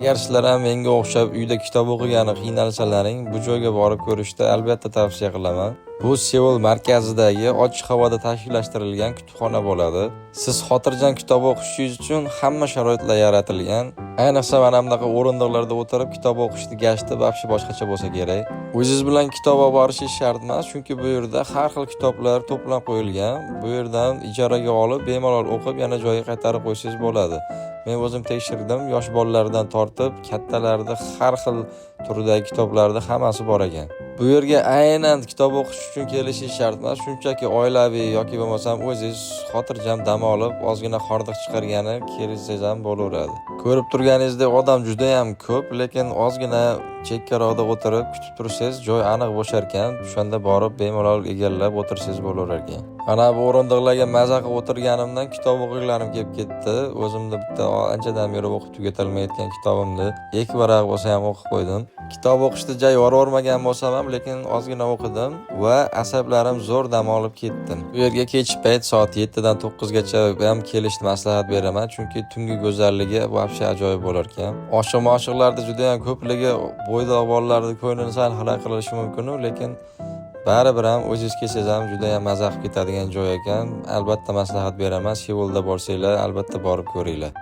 Agar sizlar ham menga o'xshab uyda kitob o'qigani qiynalsalaring, bu joyga borib ko'rishni albatta tavsiya qilaman. Bu Seul markazidagi ochiq havoda tashkillashtirilgan kutubxona bo'ladi. Siz xotirjam kitob o'qishingiz uchun hamma sharoitlar yaratilgan. Ayniqsa mana bunaqa o'rindiqlarda o'tirib kitob o'qishni gashti vobshe boshqacha bo'lsa kerak. O'zingiz bilan kitob olib borishingiz shart emas, chunki bu yerda har xil kitoblar to'plab qo'yilgan. Bu yerdan ijaraga olib, bemalol o'qib, yana joyiga qaytarib qo'ysangiz bo'ladi. Men o'zim tekshirdim, yosh bolalardan tortib, kattalarda har xil turdagi kitoblarda hammasi bor ekan. Bu yerga aynan kitob o'qish uchun kelishingiz shart emas, shunchaki oilaviy yoki bo'lmasam o'zingiz xotirjam dam olib, ozgina hordiq chiqargani kelsangiz ham bo'laveradi. Ko'rib turganingizdek odam juda ham ko'p, lekin ozgina chekkaroqda o'tirib kutib tursangiz, joy aniq bo'shar ekan. Shunda borib bemalol egallab o'tirsangiz bo'lar ekan. Mana bu o'rindiqlarga maza qilib o'tirganimdan kitob o'qiganim kelib ketdi. O'zimda bitta anchadan beri o'qib tugatilmayotgan kitobimni 2 varaq bo'lsa ham o'qib qo'ydim. Kitob o'qishda joy yormagan bo'lsam ham, lekin ozgina o'qidim va asablarim zo'r dam olib ketdim. Bu yerga kech payt soat 7 dan 9 gacha ham kelishni maslahat beraman, chunki tungi go'zalligi vobshe ajoyib bo'lar ekan. Ochiq-mochiqlarda juda ham ko'pligi bo'ydoq bolalarning ko'nglini sal xira qilishi mumkin, lekin baribir ham o'zingiz kelsangiz ham juda ham maza qilib ketadigan joy ekan. Albatta maslahat beraman. Seulda bo'lsanglar, albatta borib ko'ringlar.